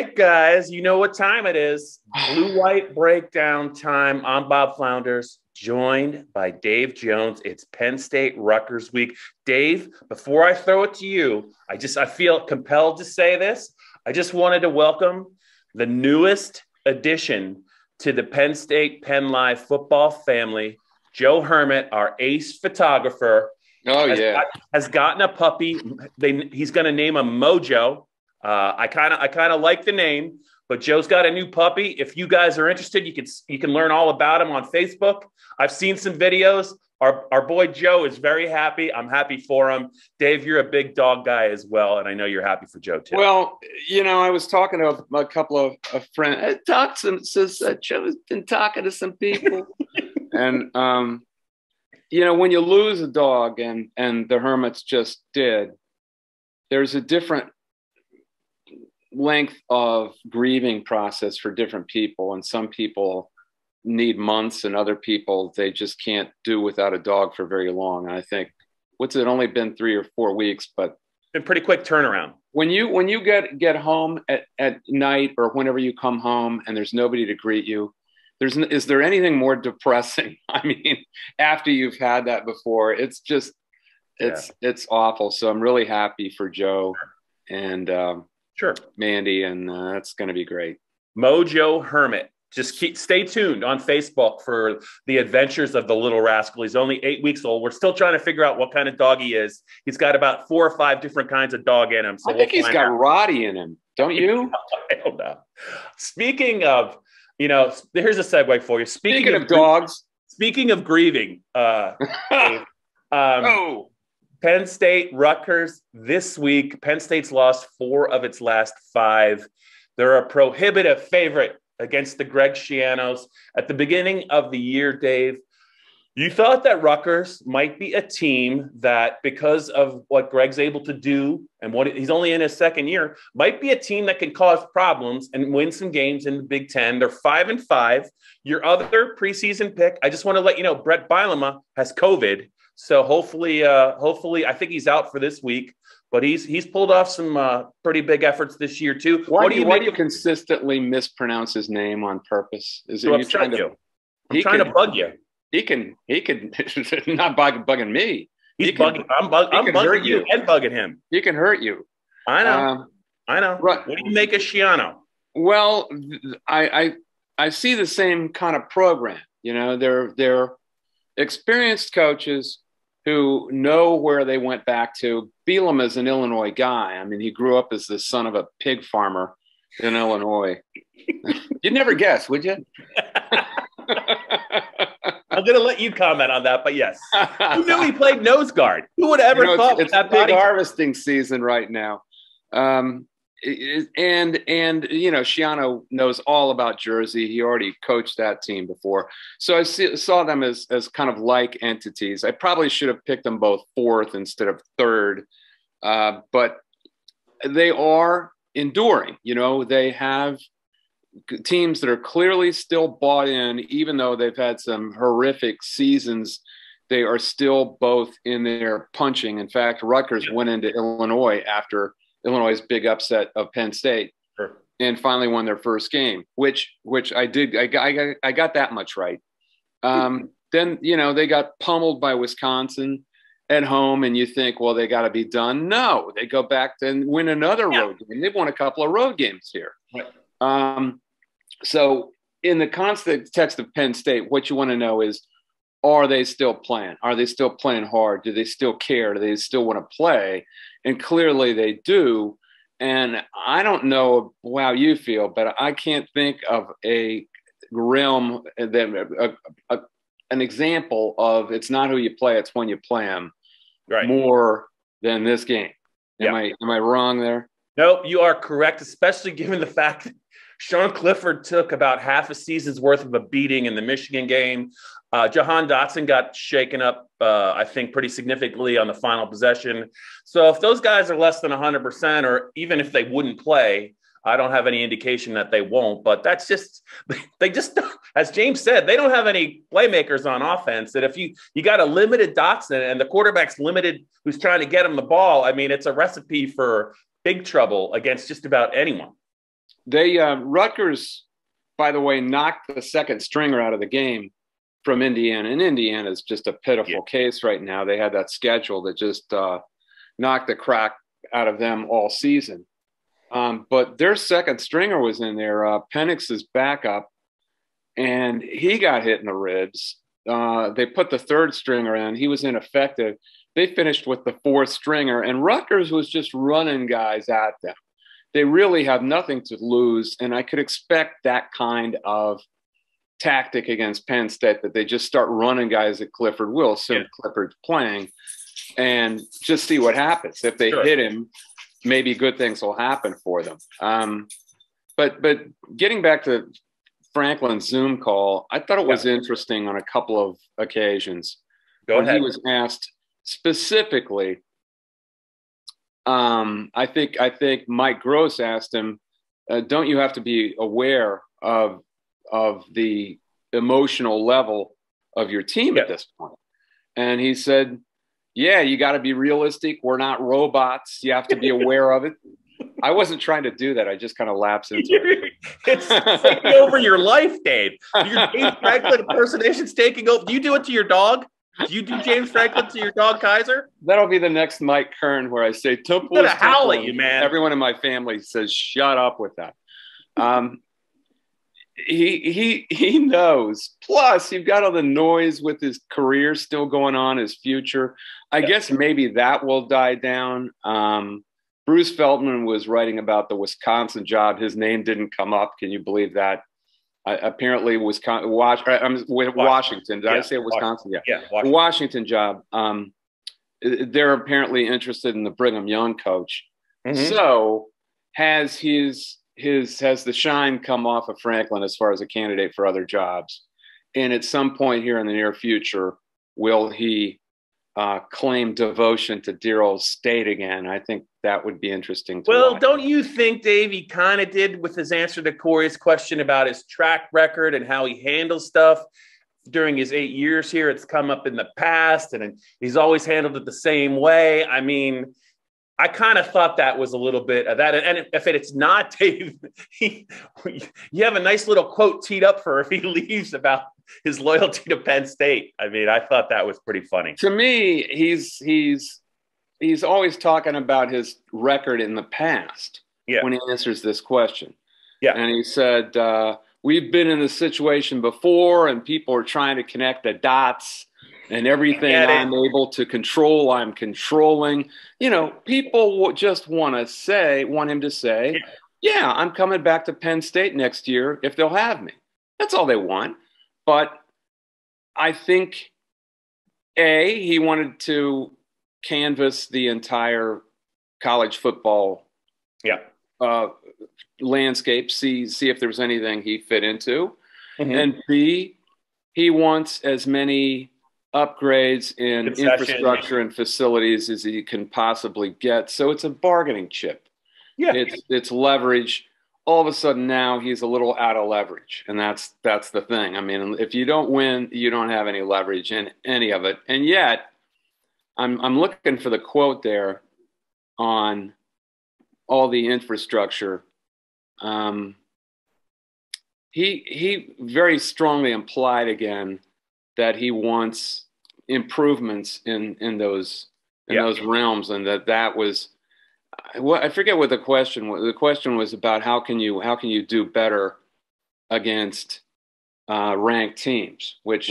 right, guys, you know what time it is. Blue-white breakdown time. I'm Bob Flounders, joined by Dave Jones. It's Penn State Rutgers week. Dave, before I throw it to you, I feel compelled to say this. I just wanted to welcome the newest addition to the Penn State PennLive football family, Joe Hermit, our ace photographer. Has gotten a puppy. He's going to name him Mojo. I kind of like the name, but Joe's got a new puppy. If you guys are interested, you can learn all about him on Facebook. I've seen some videos. Our boy Joe is very happy. I'm happy for him. Dave, you're a big dog guy as well, and I know you're happy for Joe too. Well, I was talking to a couple of friends. Joe's been talking to some people, and when you lose a dog, and the Hermits just did, there's a different length of grieving process for different people, and some people need months, and other people, they just can't do without a dog for very long. And I think, what's it only been 3 or 4 weeks, but been pretty quick turnaround. When you get home at night, or whenever you come home and there's nobody to greet you, is there anything more depressing? I mean, after you've had that before, it's just it's awful. So I'm really happy for Joe and Mandy, and that's going to be great. Mojo Hermit. Just stay tuned on Facebook for the adventures of the little rascal. He's only 8 weeks old. We're still trying to figure out what kind of dog he is. He's got about 4 or 5 different kinds of dog in him. So I think he's got Roddy in him, don't you? I don't know. Speaking of, here's a segue for you. Speaking of dogs. Speaking of grieving, Penn State, Rutgers this week. Penn State's lost 4 of its last 5. They're a prohibitive favorite against the Greg Schianos. At the beginning of the year, Dave, you thought that Rutgers might be a team that, because of what Greg's able to do and what he's only in his second year, might be a team that can cause problems and win some games in the Big Ten. They're 5-5. Your other preseason pick, I just want to let you know, Brett Bielema has COVID. So hopefully, I think he's out for this week. But he's pulled off some pretty big efforts this year too. Why do you consistently mispronounce his name on purpose? Is it trying to? I'm trying to bug you. He can not bugging me. He's bugging. I'm bugging you and bugging him. He can hurt you. I know. Right. What do you make of Schiano? Well, I see the same kind of program. They're experienced coaches who know where they went back to. Bielema is an Illinois guy. I mean, he grew up as the son of a pig farmer in Illinois. You'd never guess, would you? I'm going to let you comment on that, but yes. Who knew he played nose guard? Who would have ever thought it's that big harvesting season right now. Schiano knows all about Jersey. He already coached that team before. So I saw them as kind of like entities. I probably should have picked them both 4th instead of 3rd. But they are enduring. They have teams that are clearly still bought in, even though they've had some horrific seasons. They are still both in there punching. In fact, Rutgers went into Illinois after Illinois' big upset of Penn State, and finally won their first game, which I did. I got that much right. Then, they got pummeled by Wisconsin at home, and you think, well, they got to be done. No, they go back and win another road game. They've won a couple of road games here. Right. So in the context of Penn State, what you want to know is, are they still playing? Are they still playing hard? Do they still care? Do they still want to play? And clearly they do. And I don't know how you feel, but I can't think of a realm, an example of it's not who you play, it's when you play them, right, more than this game. Am I wrong there? No, you are correct, especially given the fact that Sean Clifford took about half a season's worth of a beating in the Michigan game. Jahan Dotson got shaken up, I think, pretty significantly on the final possession. So if those guys are less than 100%, or even if they wouldn't play, I don't have any indication that they won't. But that's just – they just – as James said, they don't have any playmakers on offense. And if you got a limited Dotson and the quarterback's limited who's trying to get him the ball, I mean, it's a recipe for big trouble against just about anyone. They Rutgers, by the way, knocked the second stringer out of the game from Indiana, and Indiana is just a pitiful case right now. They had that schedule that just knocked the crack out of them all season. But their second stringer was in there, Penix's backup, and he got hit in the ribs. They put the third stringer in. He was ineffective. They finished with the fourth stringer, and Rutgers was just running guys at them. They really have nothing to lose, and I could expect that kind of tactic against Penn State, that they just start running guys at Clifford. Will assume Clifford's playing, and just see what happens. If they hit him, maybe good things will happen for them. But getting back to Franklin's Zoom call, I thought it was interesting on a couple of occasions. Go ahead. He was asked specifically. I think Mike Gross asked him, "Don't you have to be aware of the emotional level of your team at this point?" And he said, "Yeah, you got to be realistic. We're not robots. You have to be aware of it." I wasn't trying to do that. I just kind of lapsed into it. It's taking over your life, Dave. Your James Franklin impersonation's taking over. Do you do it to your dog? Do you do James Franklin to your dog, Kaiser? That'll be the next Mike Kern, where I say, "Temple is Temple." Howl at you, man. Everyone in my family says, "Shut up with that." He knows. Plus, you've got all the noise with his career still going on, his future. I guess maybe that will die down. Bruce Feldman was writing about the Wisconsin job. His name didn't come up. Can you believe that? Apparently, Washington. Did I say Wisconsin? Yeah. The Washington job. They're apparently interested in the Brigham Young coach. Mm-hmm. So has the shine come off of Franklin as far as a candidate for other jobs? And at some point here in the near future, will he claim devotion to dear old state again? I think that would be interesting to watch. Don't you think, Dave, he kind of did with his answer to Corey's question about his track record and how he handles stuff during his 8 years here? It's come up in the past, and he's always handled it the same way. I mean, I kind of thought that was a little bit of that. And if it's not, Dave, you have a nice little quote teed up for if he leaves about his loyalty to Penn State. I mean, I thought that was pretty funny. To me, he's always talking about his record in the past when he answers this question. Yeah. And he said, "We've been in this situation before, and people are trying to connect the dots. And everything I'm able to control, I'm controlling." You know, people just want him to say, "Yeah, I'm coming back to Penn State next year if they'll have me." That's all they want. But I think, he wanted to canvass the entire college football landscape, see if there was anything he fit into. Mm-hmm. And B, he wants as many upgrades in infrastructure and facilities as he can possibly get. So it's a bargaining chip. Yeah, it's leverage. All of a sudden now he's a little out of leverage, and that's the thing. I mean, if you don't win, you don't have any leverage in any of it. And yet, I'm looking for the quote there on all the infrastructure. He very strongly implied again that he wants improvements in those realms, and that was I forget what the question was. The question was about how can you do better against ranked teams, which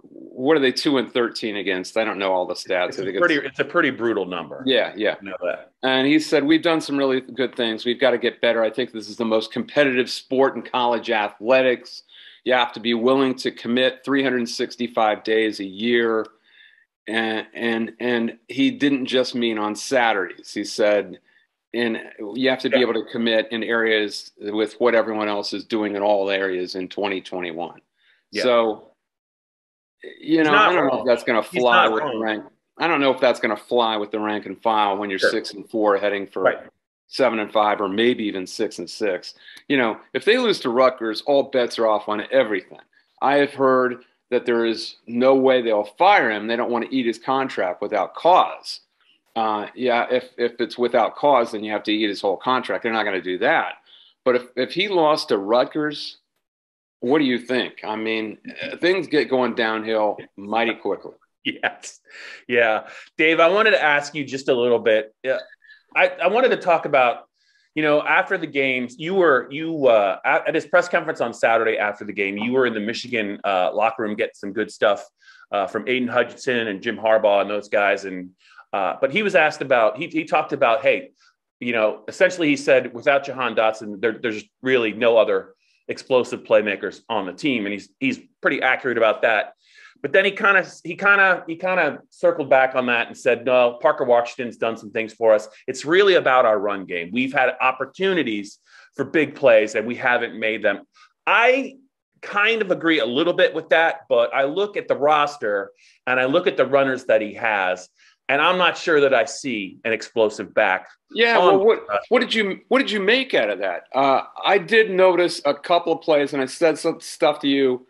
what are they 2-13 against? I don't know all the stats. It's a pretty brutal number. Yeah. I know that. And he said, "We've done some really good things. We've got to get better. I think this is the most competitive sport in college athletics. You have to be willing to commit 365 days a year." And he didn't just mean on Saturdays. He said, and you have to be able to commit in areas with what everyone else is doing in all areas in 2021. Yeah. So, I don't know if that's going to fly with the rank. I don't know if that's going to fly with the rank and file when you're 6-4 heading for 7-5 or maybe even 6-6. If they lose to Rutgers, all bets are off on everything. I have heard that there is no way they'll fire him. They don't want to eat his contract without cause. If it's without cause, then you have to eat his whole contract. They're not going to do that. But if he lost to Rutgers, what do you think? I mean, things get going downhill mighty quickly. Yes. Yeah. Dave, I wanted to ask you just a little bit. I wanted to talk about, after the games, at his press conference on Saturday after the game, you were in the Michigan locker room getting some good stuff from Aiden Hutchinson and Jim Harbaugh and those guys. But he was asked about, he talked about, hey, essentially he said, without Jahan Dotson, there's really no other explosive playmakers on the team. And he's pretty accurate about that. But then he kind of circled back on that and said, no, Parker Washington's done some things for us. It's really about our run game. We've had opportunities for big plays and we haven't made them. I kind of agree a little bit with that, but I look at the roster and I look at the runners that he has, and I'm not sure that I see an explosive back. Yeah, well, what did you make out of that? I did notice a couple of plays, and I said some stuff to you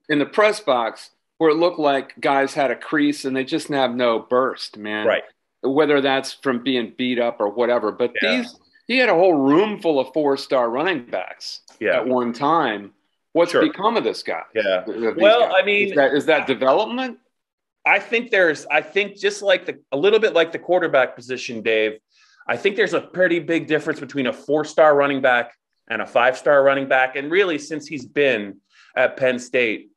in the press box where it looked like guys had a crease and they just have no burst, man. Right. Whether that's from being beat up or whatever. But he had a whole room full of 4-star running backs at one time. What's become of this guy? Yeah. Well, guys? I mean, is that development? I think just like a little bit like the quarterback position, Dave, I think there's a pretty big difference between a 4-star running back and a 5-star running back. And really, since he's been at Penn State,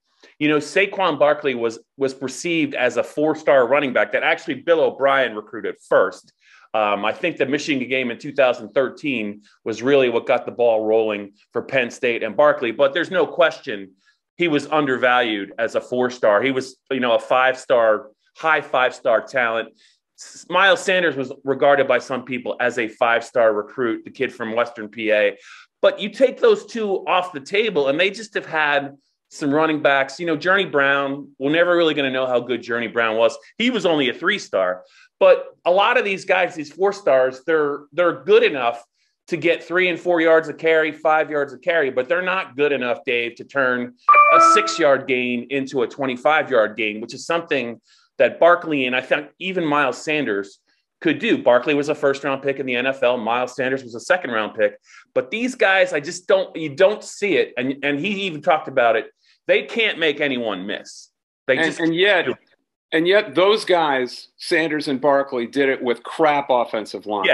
Saquon Barkley was perceived as a 4-star running back that actually Bill O'Brien recruited first. I think the Michigan game in 2013 was really what got the ball rolling for Penn State and Barkley. But there's no question he was undervalued as a 4-star. He was, a 5-star, high 5-star talent. Miles Sanders was regarded by some people as a 5-star recruit, the kid from Western PA. But you take those two off the table, and they just have had some running backs. Journey Brown, we're never really going to know how good Journey Brown was. He was only a 3-star. But a lot of these guys, these 4-stars, they're good enough to get 3 and 4 yards of carry, 5 yards of carry, but they're not good enough, Dave, to turn a 6-yard gain into a 25-yard gain, which is something that Barkley and I think even Miles Sanders could do. Barkley was a first-round pick in the NFL. Miles Sanders was a second-round pick. But these guys, you don't see it. And he even talked about it. They can't make anyone miss. And yet those guys, Sanders and Barkley, did it with crap offensive lines.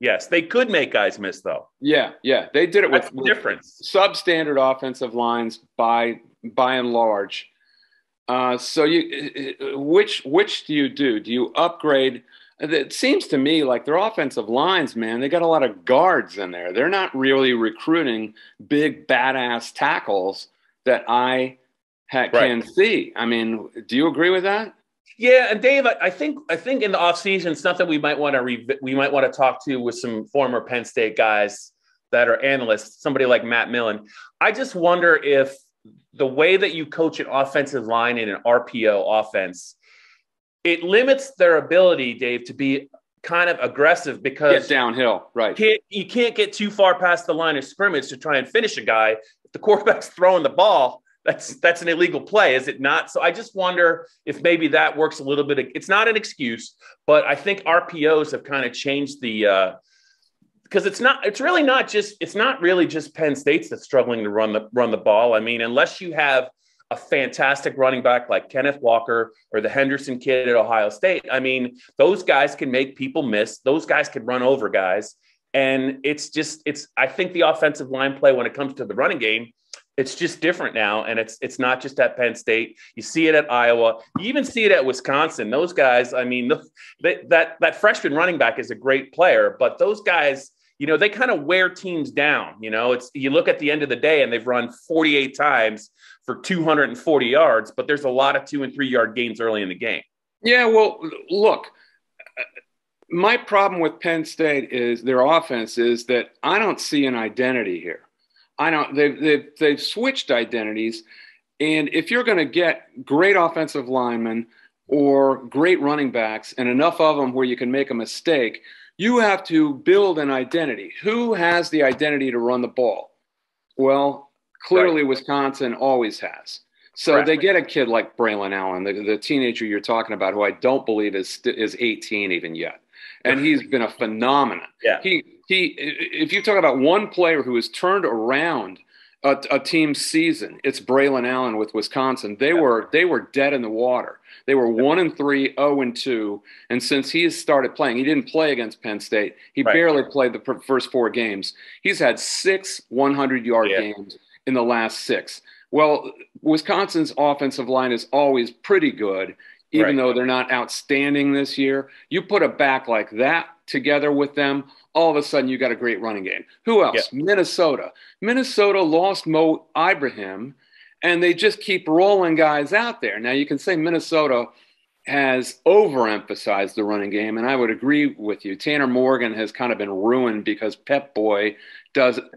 Yes. They could make guys miss, though. Yeah. They did it with difference. Substandard offensive lines by and large. So which do you do? Do you upgrade? It seems to me like their offensive lines, man, they got a lot of guards in there. They're not really recruiting big, badass tackles that I can see. I mean, do you agree with that? Yeah, and Dave, I think in the offseason, something we might want to talk to with some former Penn State guys that are analysts, somebody like Matt Millen. I just wonder if the way that you coach an offensive line in an RPO offense, it limits their ability, Dave, to be kind of aggressive because get downhill, right? You can't get too far past the line of scrimmage to try and finish a guy. If the quarterback's throwing the ball, that's an illegal play, is it not? So I just wonder if maybe that works a little bit. It's not an excuse, but I think RPOs have kind of changed the because it's not really just Penn State's that's struggling to run the ball. I mean, unless you have a fantastic running back like Kenneth Walker or the Henderson kid at Ohio State, I mean, those guys can make people miss. Those guys can run over guys. And I think the offensive line play when it comes to the running game, it's just different now. And it's not just at Penn State. You see it at Iowa. You even see it at Wisconsin. Those guys, I mean, that freshman running back is a great player, but those guys, they kind of wear teams down. You look at the end of the day and they've run 48 times for 240 yards, but there's a lot of 2 and 3 yard gains early in the game. Yeah, well, look, my problem with Penn State is their offense is that I don't see an identity here. They've switched identities, and if you're going to get great offensive linemen or great running backs and enough of them where you can make a mistake, you have to build an identity. Who has the identity to run the ball? Well, clearly Wisconsin always has. So they get a kid like Braylon Allen, the teenager you're talking about, who I don't believe is 18 even yet. And he's been a phenomenon. Yeah. if you talk about one player who has turned around a team's season, it's Braylon Allen with Wisconsin. They were dead in the water. They were 1-3, 0-2, and since he has started playing, he didn't play against Penn State. He barely played the first 4 games. He's had 6 100-yard games in the last 6. Well, Wisconsin's offensive line is always pretty good, even though they're not outstanding this year. You put a back like that together with them, all of a sudden you got a great running game. Who else? Minnesota. Minnesota lost Mo Ibrahim, and they just keep rolling guys out there. Now, you can say Minnesota has overemphasized the running game, and I would agree with you. Tanner Morgan has kind of been ruined because Pep Boy doesn't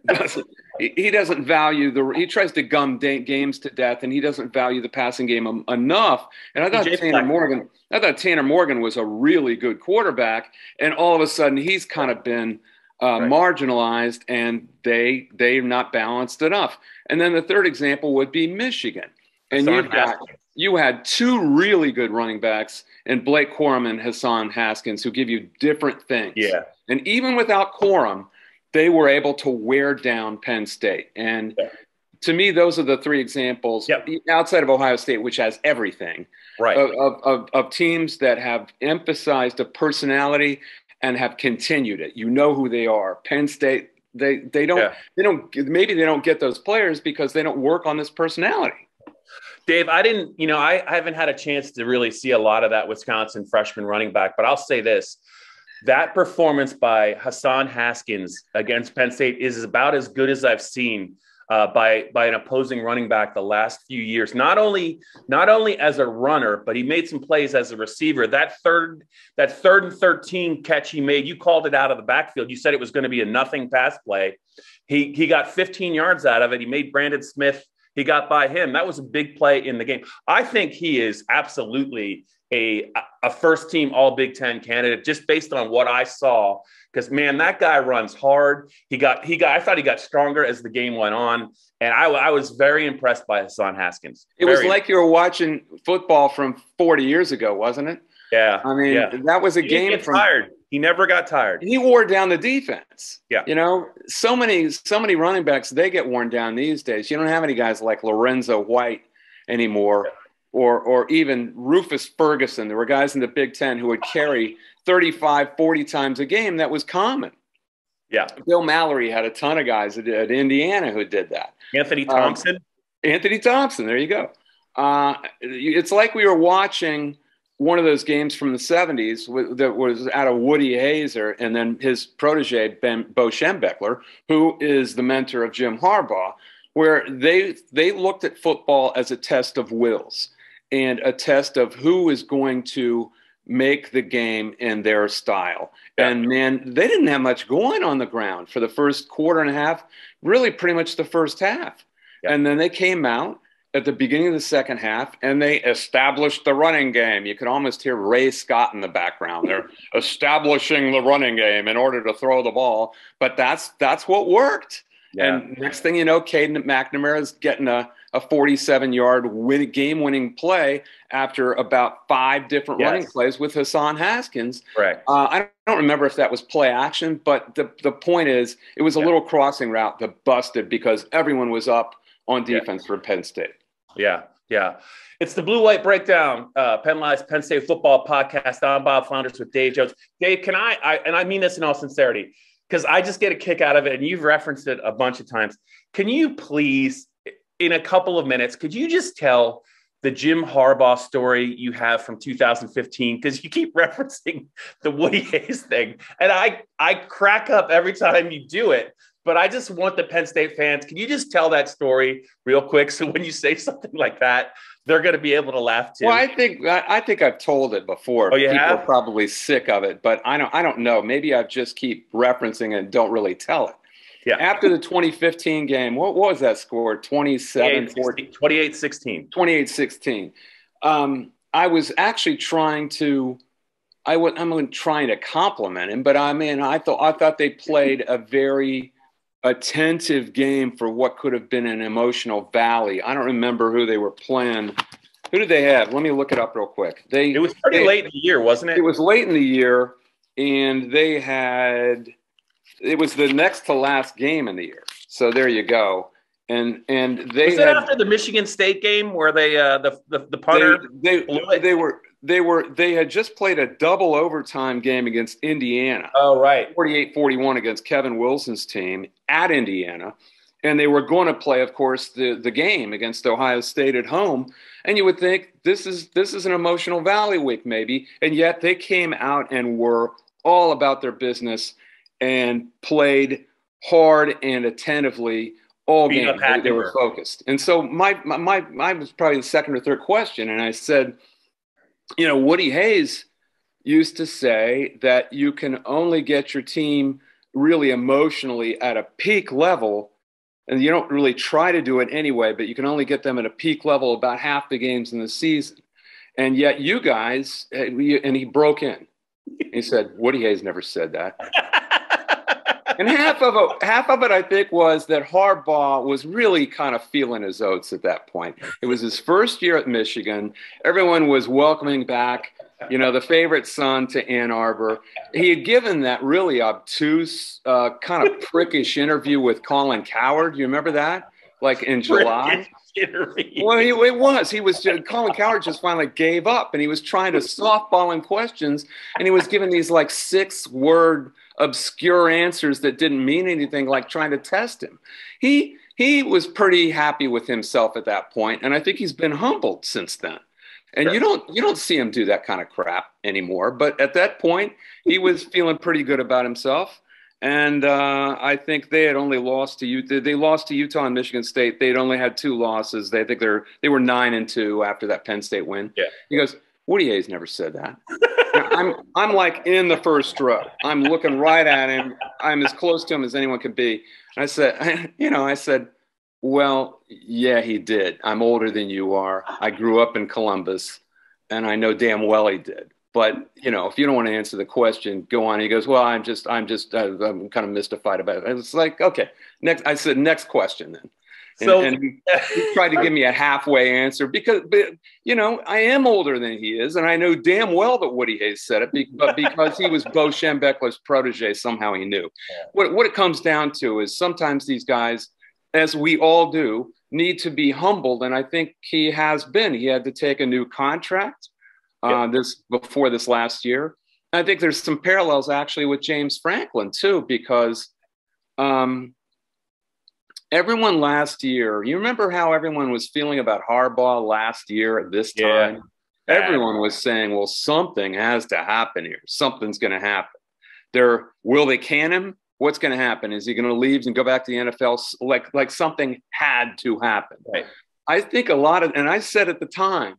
value he tries to gum games to death, and he doesn't value the passing game enough. And I thought Tanner Morgan was a really good quarterback, and all of a sudden he's kind of been marginalized, and they've not balanced enough. And then the third example would be Michigan. And you had 2 really good running backs in Blake Corum and Hassan Haskins who give you different things. Yeah. And even without Corum, they were able to wear down Penn State. And to me, those are the 3 examples outside of Ohio State, which has everything, of teams that have emphasized a personality and have continued it. You know who they are. Penn State, they don't get those players because they don't work on this personality. Dave, I haven't had a chance to really see a lot of that Wisconsin freshman running back, but I'll say this. That performance by Hassan Haskins against Penn State is about as good as I've seen by an opposing running back the last few years. Not only as a runner, but he made some plays as a receiver. That third and 13 catch he made, you called it out of the backfield. You said it was going to be a nothing pass play. He got 15 yards out of it. He made Brandon Smith. He got by him. That was a big play in the game. I think he is absolutely a first-team All-Big Ten candidate just based on what I saw. Because, man, that guy runs hard. I thought he got stronger as the game went on. And I was very impressed by Hassan Haskins. It was like you were watching football from 40 years ago, wasn't it? Yeah. I mean, that was a game. He didn't get tired. He never got tired. He wore down the defense. Yeah. You know, so many running backs, they get worn down these days. You don't have any guys like Lorenzo White anymore, or even Rufus Ferguson. There were guys in the Big Ten who would carry 35, 40 times a game. That was common. Yeah. Bill Mallory had a ton of guys at Indiana who did that. Anthony Thompson. There you go. It's like we were watching one of those games from the 70s that was out of Woody Hayes and then his protege, Bo Schembechler, who is the mentor of Jim Harbaugh, where they looked at football as a test of wills and a test of who is going to make the game in their style. Yeah. And, man, they didn't have much going on the ground for the first quarter and a half, really pretty much the first half. Yeah. And then they came out at the beginning of the second half, and they established the running game. You could almost hear Ray Scott in the background. They're establishing the running game in order to throw the ball. But that's what worked. Yeah. And next thing you know, Caden McNamara is getting a 47-yard game-winning play after about 5 different running plays with Hassan Haskins. Right. I don't remember if that was play action, but the point is it was a little crossing route that busted because everyone was up on defense for Penn State. Yeah. It's the Blue White Breakdown, PennLive's Penn State football podcast. I'm Bob Flounders with Dave Jones. Dave, can I mean this in all sincerity, because I just get a kick out of it, and you've referenced it a bunch of times. Can you please, in a couple of minutes, could you just tell the Jim Harbaugh story you have from 2015? Because you keep referencing the Woody Hayes thing, and I crack up every time you do it. But I just want the Penn State fans, can you just tell that story real quick? So when you say something like that, they're going to be able to laugh too. Well, I think I've told it before. Oh, you People have? are probably sick of it, but I don't know. Maybe I just keep referencing it and don't really tell it. Yeah. After the 2015 game, what was that score? 28-16. 28-16. I was actually trying to compliment him, but I mean, I thought they played a very attentive game for what could have been an emotional valley. I don't remember who they were playing. Who did they have? Let me look it up real quick. It was pretty late in the year, wasn't it? It was late in the year, and they had it was the next to last game in the year. So there you go. And they was it after the Michigan State game where they the punter they had just played a double overtime game against Indiana. Oh, right. 48-41 against Kevin Wilson's team at Indiana. And they were going to play, of course, the game against Ohio State at home. And you would think this is an emotional Valley week maybe. And yet they came out and were all about their business and played hard and attentively all game. They were focused. And so my was probably the second or third question. And I said, you know, Woody Hayes used to say that you can only get your team really emotionally at a peak level, and you don't really try to do it anyway, but you can only get them at a peak level about half the games in the season. And yet you guys, and he broke in. He said, Woody Hayes never said that. And half of it, I think, was that Harbaugh was really kind of feeling his oats at that point. It was his first year at Michigan. Everyone was welcoming back, you know, the favorite son to Ann Arbor. He had given that really obtuse, kind of prickish interview with Colin Cowherd. You remember that? Like in July? Well, it was. Colin Cowherd just finally gave up, and he was trying to softball him questions, and he was giving these like 6-word obscure answers that didn't mean anything, like trying to test him. He was pretty happy with himself at that point, and I think he's been humbled since then. And you don't see him do that kind of crap anymore. But at that point, he was feeling pretty good about himself. And I think they had only lost to Utah. They lost to Utah and Michigan State. They'd only had 2 losses. They were 9-2 after that Penn State win. Yeah. He goes, Woody Hayes never said that. I'm like in the first row. I'm looking right at him. I'm as close to him as anyone could be. And I said, well, yeah, he did. I'm older than you are. I grew up in Columbus, and I know damn well he did. But, you know, if you don't want to answer the question, go on. He goes, well, I'm kind of mystified about it. I was like, okay, next. I said, next question then. And he tried to give me a halfway answer because, you know, I am older than he is. And I know damn well that Woody Hayes said it, but because he was Bo Schembechler's protege, somehow he knew. What it comes down to is sometimes these guys, as we all do, need to be humbled. And I think he has been. He had to take a new contract before this last year. I think there's some parallels actually with James Franklin too, because everyone last year, you remember how everyone was feeling about Harbaugh last year at this time? Yeah. Everyone was saying, well, something has to happen here. Something's going to happen. Will they can him? What's going to happen? Is he going to leave and go back to the NFL? Like something had to happen. Right. I think and I said at the time,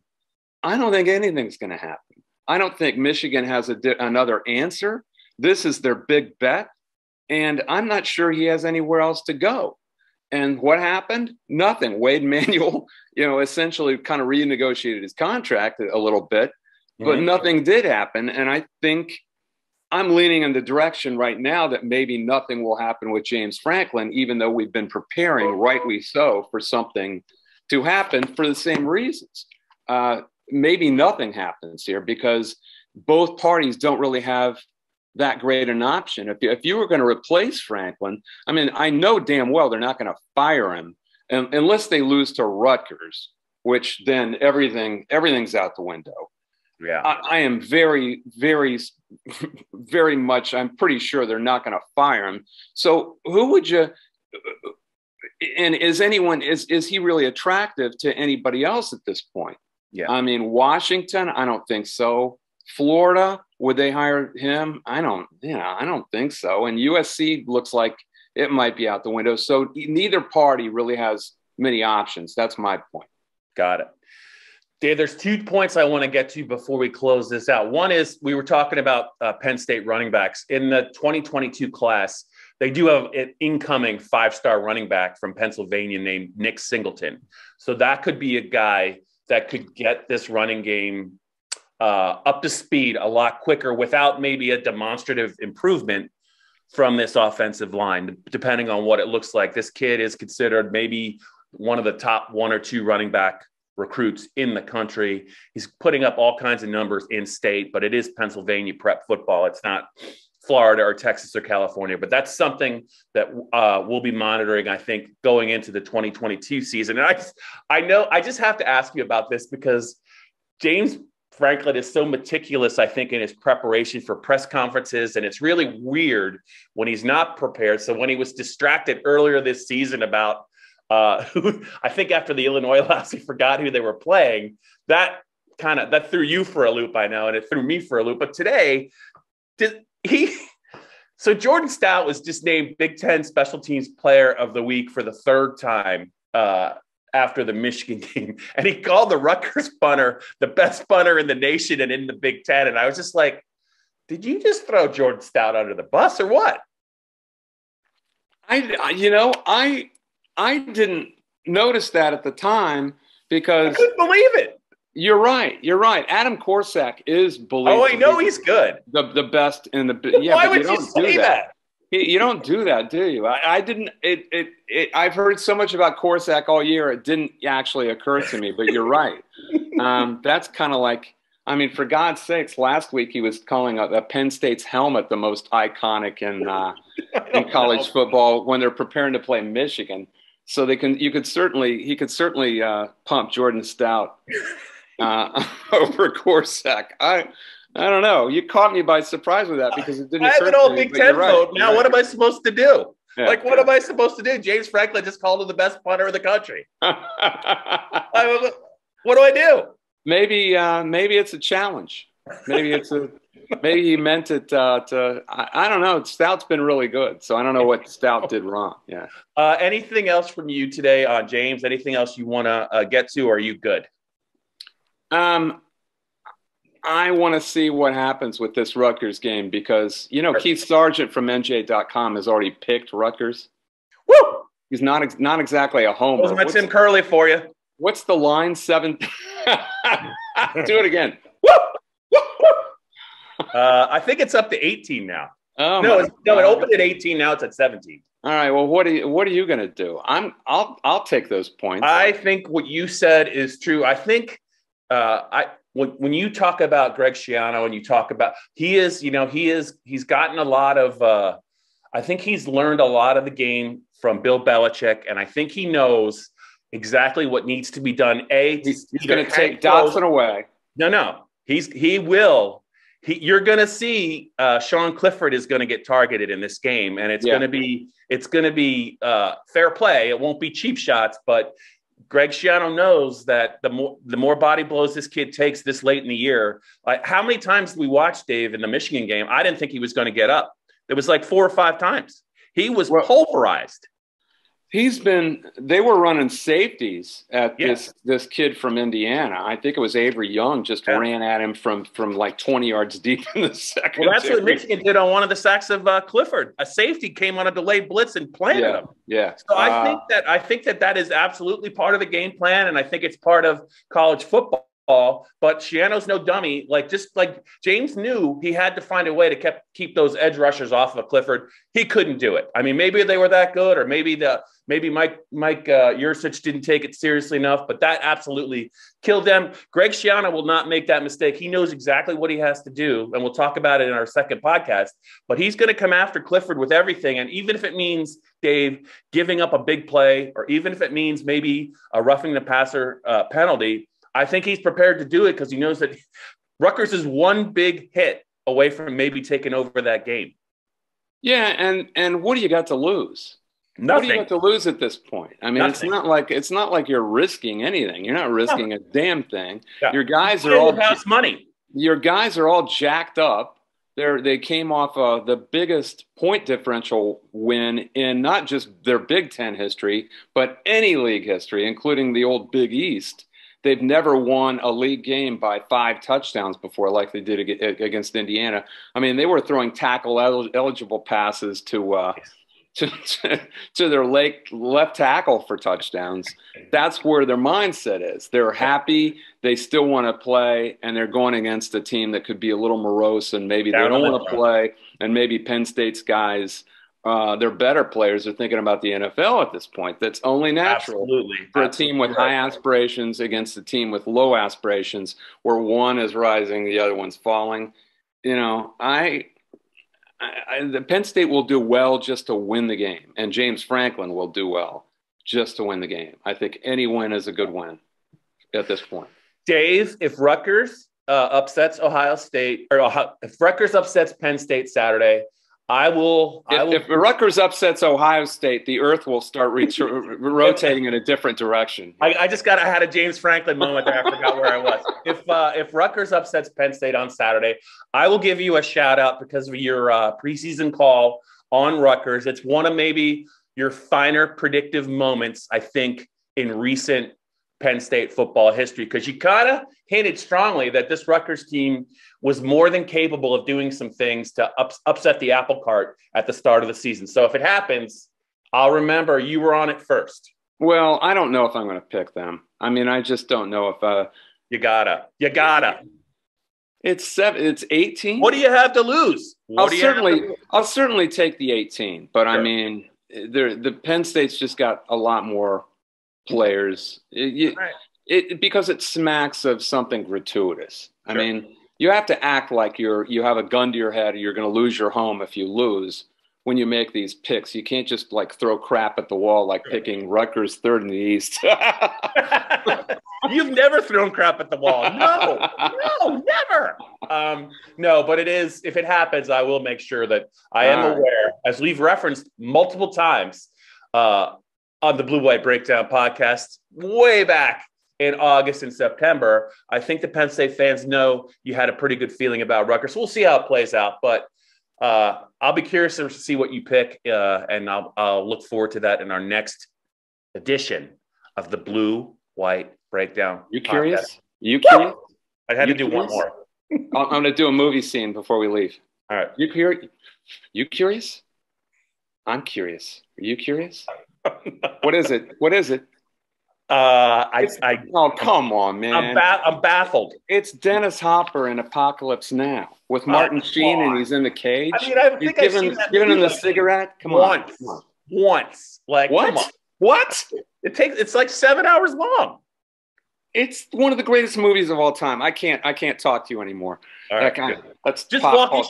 I don't think anything's going to happen. I don't think Michigan has another answer. This is their big bet. And I'm not sure he has anywhere else to go. And what happened? Nothing. Wade Manuel, you know, essentially kind of renegotiated his contract a little bit, but nothing did happen. And I think I'm leaning in the direction right now that maybe nothing will happen with James Franklin, even though we've been preparing, rightly so, for something to happen for the same reasons. Maybe nothing happens here because both parties don't really have that great an option. If you were going to replace Franklin, I mean, I know damn well they're not going to fire him unless they lose to Rutgers, which then everything's out the window. Yeah, I am very, very, very much. I'm pretty sure they're not going to fire him. So who would you? And is he really attractive to anybody else at this point? Yeah, I mean, Washington, I don't think so. Florida, would they hire him? I don't think so. And USC looks like it might be out the window. So neither party really has many options. That's my point. Got it. Dave, there's 2 points I want to get to before we close this out. One is we were talking about Penn State running backs. In the 2022 class, they do have an incoming 5-star running back from Pennsylvania named Nick Singleton. So that could be a guy that could get this running game up to speed a lot quicker without maybe a demonstrative improvement from this offensive line, depending on what it looks like. This kid is considered maybe one of the top 1 or 2 running back recruits in the country. He's putting up all kinds of numbers in state, but it is Pennsylvania prep football. It's not Florida or Texas or California. But that's something that we'll be monitoring, I think, going into the 2022 season. And I just have to ask you about this because James Franklin is so meticulous, I think, in his preparation for press conferences. And it's really weird when he's not prepared. So when he was distracted earlier this season about I think after the Illinois loss, he forgot who they were playing. That threw you for a loop, I know, and it threw me for a loop. But today, so Jordan Stout was just named Big Ten Special Teams Player of the Week for the third time after the Michigan game, and he called the Rutgers punter the best punter in the nation and in the Big Ten. And I was just like, did you just throw Jordan Stout under the bus or what? I didn't notice that at the time because I couldn't believe it. You're right. Adam Korsak is believed. Oh, I know he's good. The best in the. Yeah, why would you say that? You don't do that, do you? I didn't. I've heard so much about Korsak all year. It didn't actually occur to me, but you're right. That's kind of like. I mean, for God's sakes, last week he was calling a Penn State's helmet the most iconic in college football when they're preparing to play Michigan. So he could certainly pump Jordan Stout over Korsak. I don't know. You caught me by surprise with that because it didn't. I have an old Big Ten vote now. Right. What am I supposed to do? Yeah, what am I supposed to do? James Franklin just called him the best punter in the country. What do I do? Maybe it's a challenge. Maybe he meant it I don't know. Stout's been really good, so I don't know what Stout did wrong. Yeah. Anything else from you today on James? Anything else you want to get to, or are you good? I want to see what happens with this Rutgers game because Keith Sargent from NJ.com has already picked Rutgers. Woo! He's not exactly a homer. That was my Tim Curley for you. What's the line? 7. Do it again. I think it's up to 18 now. Oh, no, it opened at 18. Now it's at 17. All right. Well, what are you going to do? I'll take those points. I think what you said is true. I think when you talk about Greg Schiano and you talk about he's gotten a lot of I think he's learned a lot of the game from Bill Belichick, and I think he knows exactly what needs to be done. He's going to take Dotson away. No. He will. You're going to see Sean Clifford is going to get targeted in this game, and it's going to be fair play. It won't be cheap shots, but Greg Schiano knows that the more body blows this kid takes this late in the year. How many times did we watch Dave in the Michigan game? I didn't think he was going to get up. It was like 4 or 5 times. He was pulverized. They were running safeties at this kid from Indiana. I think it was Avery Young just ran at him from like 20 yards deep in the second. Well, that's what Michigan did on one of the sacks of Clifford. A safety came on a delayed blitz and planted him. Yeah. So I think that is absolutely part of the game plan, and I think it's part of college football. But Schiano's no dummy. Just like James knew he had to find a way to keep those edge rushers off of Clifford. He couldn't do it. I mean, maybe they were that good, or maybe Mike Yursich didn't take it seriously enough, but that absolutely killed them. Greg Schiano will not make that mistake. He knows exactly what he has to do, and we'll talk about it in our second podcast. But he's going to come after Clifford with everything, and even if it means, Dave, giving up a big play, or even if it means maybe a roughing the passer penalty, I think he's prepared to do it because he knows that Rutgers is one big hit away from maybe taking over that game. Yeah, and what do you got to lose? Nothing. What do you got to lose at this point? I mean, Nothing. it's not like you're risking anything. You're not risking a damn thing. Yeah. Your guys are all house money. Your guys are all jacked up. They came off the biggest point differential win in not just their Big Ten history, but any league history, including the old Big East. They've never won a league game by 5 touchdowns before, like they did against Indiana. I mean, they were throwing tackle eligible passes to their left tackle for touchdowns. That's where their mindset is. They're happy. They still want to play, and they're going against a team that could be a little morose, and maybe they don't want to play. And maybe Penn State's guys, they're better players, are thinking about the NFL at this point. That's only natural. Absolutely. For a team with high aspirations against a team with low aspirations, where one is rising, the other one's falling. The Penn State will do well just to win the game, and James Franklin will do well just to win the game. I think any win is a good win at this point. Dave, if Rutgers upsets Ohio State, or if Rutgers upsets Penn State Saturday, If Rutgers upsets Ohio State, the Earth will start rotating in a different direction. I had a James Franklin moment there. I forgot where I was. If Rutgers upsets Penn State on Saturday, I will give you a shout out because of your preseason call on Rutgers. It's one of maybe your finer predictive moments, I think, in recent Penn State football history, because you kind of hinted strongly that this Rutgers team was more than capable of doing some things to upset the apple cart at the start of the season. So if it happens, I'll remember you were on it first. Well, I don't know if I'm going to pick them. I mean, I just don't know if you gotta. It's 18. What do you have to lose? I'll certainly take the 18, but sure. I mean, the Penn State's just got a lot more players. Because it smacks of something gratuitous. Sure. I mean, you have to act like you have a gun to your head, or you're going to lose your home if you lose when you make these picks. You can't just like throw crap at the wall like picking Rutgers third in the East. You've never thrown crap at the wall. No, never. No, but it is. If it happens, I will make sure that I am aware, as we've referenced multiple times on the Blue White Breakdown podcast way back in August and September. I think the Penn State fans know you had a pretty good feeling about Rutgers. So we'll see how it plays out, but I'll be curious to see what you pick, and I'll look forward to that in our next edition of the Blue White Breakdown. You curious? You curious? I had to do one more. I'm going to do a movie scene before we leave. All right. You curious? I'm curious. Are you curious? What is it? Oh, come on, man. I'm baffled. It's Dennis Hopper in Apocalypse Now with Martin Sheen, and he's in the cage. I mean, I think I've seen that giving him the cigarette. Come on. Once. Like, what? Come on. What? It's like 7 hours long. It's one of the greatest movies of all time. I can't talk to you anymore. All right, let's just walk.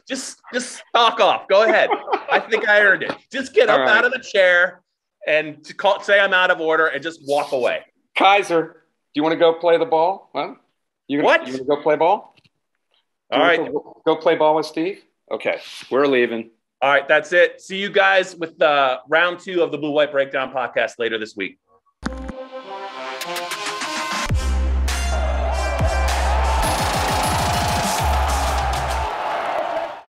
Just stalk off. Go ahead. I think I earned it. Just get up out of the chair and say I'm out of order and just walk away. Kaiser, do you want to go play the ball? Huh? You want to go play ball? All right. Go play ball with Steve? Okay. We're leaving. All right. That's it. See you guys with round 2 of the Blue White Breakdown podcast later this week.